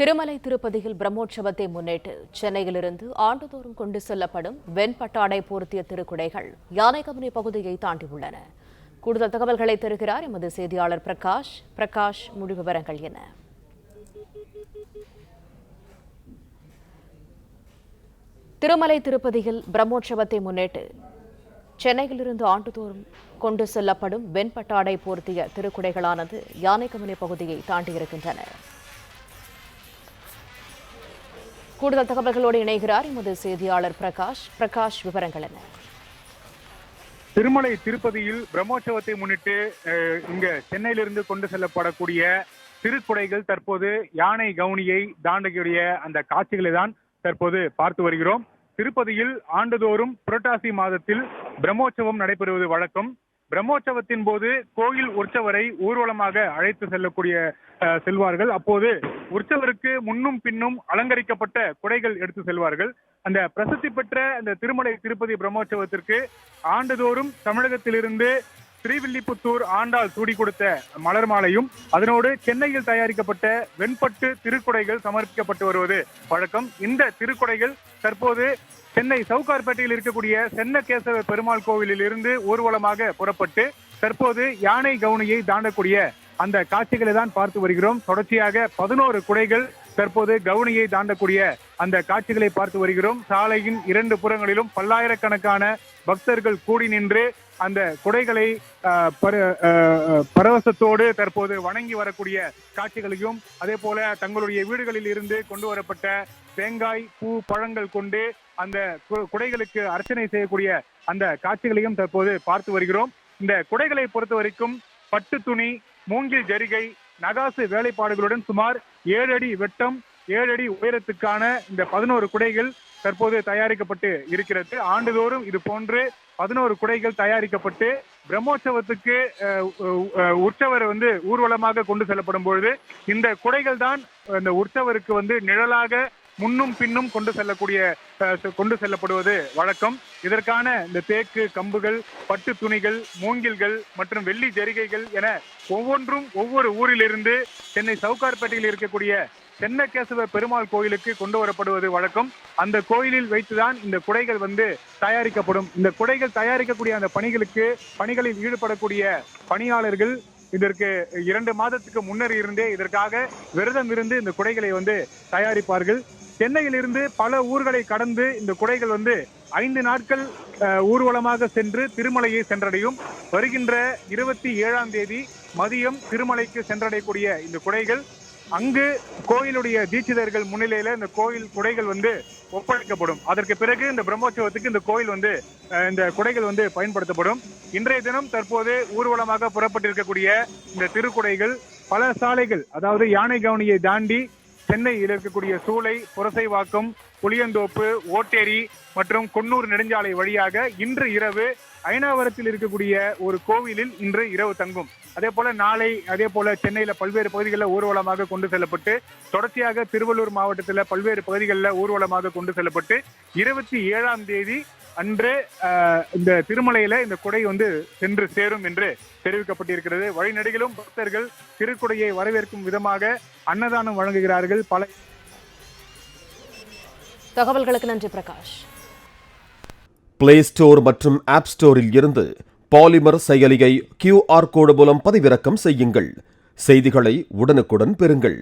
திருமலை திருப்பதியில் பிரம்மோற்சவத்தை முன்னிட்டு சென்னையிலிருந்து ஆண்டுதோறும் கொண்டு செல்லப்படும் வெண்பட்டாடை போர்த்திய திருக்குடைகள் யானைகமுனி பகுதியை தாண்டியுள்ளன. கூடுதல் தகவல்களை தருகிறார் எமது செய்தியாளர் பிரகாஷ். முழு விவரங்கள் என்ன? திருமலை திருப்பதியில் பிரம்மோற்சவத்தை முன்னிட்டு சென்னையிலிருந்து ஆண்டுதோறும் கொண்டு செல்லப்படும் வெண்பட்டாடை போர்த்திய திருக்குடைகளானது யானைகமுனி பகுதியை தாண்டியிருக்கின்றன. கூடுதல் தகவல்களோடு இணைகிறார் எமது செய்தியாளர் பிரகாஷ். விவரங்கள் என்ன? திருமலை திருப்பதியில் பிரம்மோற்சவத்தை முன்னிட்டு இங்க சென்னையிலிருந்து கொண்டு செல்லப்படக்கூடிய திருக்குடைகள் தற்போது யானை கவுனியை தாண்டக்கூடிய அந்த காட்சிகளை தான் தற்போது பார்த்து வருகிறோம். திருப்பதியில் ஆண்டுதோறும் புரட்டாசி மாதத்தில் பிரம்மோற்சவம் நடைபெறுவது வழக்கம். பிரம்மோற்சவத்தின் போது கோயில் உற்சவரை ஊர்வலமாக அழைத்து செல்வார்கள். அப்போது உற்சவருக்கு முன்னும் பின்னும் அலங்கரிக்கப்பட்ட குடைகள் எடுத்து செல்வார்கள். அந்த பிரசித்தி பெற்ற அந்த திருமலை திருப்பதி பிரம்மோற்சவத்திற்கு ஆண்டுதோறும் தமிழகத்திலிருந்து ஸ்ரீவில்லிபுத்தூர் ஆண்டாள் சூடி கொடுத்த மலர் மாலையும் அதனோடு சென்னையில் தயாரிக்கப்பட்ட வெண்பட்டு திருக்குடைகள் சமர்ப்பிக்கப்பட்டு வருவது வழக்கம். இந்த திருக்குடைகள் தற்போது சென்னை சவுகார்பேட்டையில் இருக்கக்கூடிய சென்னகேசவ பெருமாள் கோவிலில் இருந்து ஊர்வலமாக புறப்பட்டு தற்போது யானை கவுனியை தாண்டக்கூடிய அந்த காட்சிகளை தான் பார்த்து வருகிறோம். தொடர்ச்சியாக 11 குடைகள் தற்போது கவுனியை தாண்டக்கூடிய அந்த காட்சிகளை பார்த்து வருகிறோம். சாலையின் 2 புறங்களிலும் பல்லாயிரக்கணக்கான பக்தர்கள் கூடி நின்று அந்த குடைகளை பரவசத்தோடு தற்போது வணங்கி வரக்கூடிய காட்சிகளையும், அதே போல தங்களுடைய வீடுகளில் இருந்து கொண்டு வரப்பட்ட தேங்காய், பூ, பழங்கள் கொண்டு அந்த குடைகளுக்கு அர்ச்சனை செய்யக்கூடிய அந்த காட்சிகளையும் தற்போது பார்த்து வருகிறோம். இந்த குடைகளை பொறுத்த வரைக்கும் பட்டு துணி, மூங்கில் ஜரிகை, நகாசு வேலைப்பாடுகளுடன் சுமார் 7 அடி வெட்டம், 7 அடி உயரத்துக்கான இந்த 11 குடைகள் தற்போது தயாரிக்கப்பட்டு இருக்கிறது. ஆண்டுதோறும் இது போன்று 11 குடைகள் தயாரிக்கப்பட்டு பிரம்மோற்சவத்துக்கு உற்சவர் ஊர்வலமாக கொண்டு செல்லப்படும் பொழுது இந்த குடைகள் தான் இந்த உற்சவருக்கு நிழலாக முன்னும் பின்னும் கொண்டு செல்லப்படுவது வழக்கம். இதற்கான இந்த தேக்கு கம்புகள், பட்டு துணிகள், மூங்கில்கள் மற்றும் வெள்ளி ஜரிகைகள் என ஒவ்வொன்றும் ஒவ்வொரு ஊரிலிருந்து சென்னை சவுகார்பேட்டையில் இருக்கக்கூடிய சென்னகேசவ பெருமாள் கோயிலுக்கு கொண்டு வரப்படுவது வழக்கம். அந்த கோயிலில் வைத்துதான் இந்த குடைகள் தயாரிக்கப்படும். இந்த குடைகள் தயாரிக்கக்கூடிய அந்த பணிகளில் ஈடுபடக்கூடிய பணியாளர்கள் இதற்கு 2 மாதத்துக்கு முன்னர் இருந்தே இதற்காக விரதம் இருந்து இந்த குடைகளை தயாரிப்பார்கள். சென்னையிலிருந்து பல ஊர்களை கடந்து இந்த குடைகள் 5 நாட்கள் ஊர்வலமாக சென்று திருமலையை சென்றடையும். வருகின்ற 27ஆம் தேதி மதியம் திருமலைக்கு சென்றடையக்கூடிய இந்த குடைகள் அங்கு கோயிலுடைய தீட்சிதர்கள் முன்னிலையில இந்த கோயில் குடைகள் ஒப்படைக்கப்படும். அதற்கு பிறகு இந்த பிரம்மோற்சவத்துக்கு இந்த கோயில் இந்த குடைகள் பயன்படுத்தப்படும். இன்றைய தினம் தற்போது ஊர்வலமாக புறப்பட்டிருக்கக்கூடிய இந்த திருக்குடைகள் பல சாலைகள், அதாவது யானை கவுனியை தாண்டி சென்னையில் இருக்கக்கூடிய சூளை, புரசைவாக்கம், புளியந்தோப்பு, ஓட்டேரி மற்றும் குன்னூர் நெடுஞ்சாலை வழியாக இன்று இரவு அயனாவரத்தில் இருக்கக்கூடிய ஒரு கோவிலில் இன்று இரவு தங்கும். அதே போல நாளை சென்னையில பல்வேறு பகுதிகளில் ஊர்வலமாக கொண்டு செல்லப்பட்டு தொடர்ச்சியாக திருவள்ளூர் மாவட்டத்தில் பல்வேறு பகுதிகளில் ஊர்வலமாக கொண்டு செல்லப்பட்டு 27ஆம் தேதி அன்று இந்த திருமலையில இந்த குடை சென்று சேரும் என்று தெரிவிக்கப்பட்டிருக்கிறது. வழிநெடுகிலும் பக்தர்கள் திருக்குடையை வரவேற்கும் விதமாக அன்னதானம் வழங்குகிறார்கள். பல தகவல்களுக்கு நன்றி பிரகாஷ். பிளே ஸ்டோர் மற்றும் ஆப் ஸ்டோரில் இருந்து பாலிமர் செயலியை QR கோடு மூலம் பதிவிறக்கம் செய்யுங்கள். செய்திகளை உடனுக்குடன் பெறுங்கள்.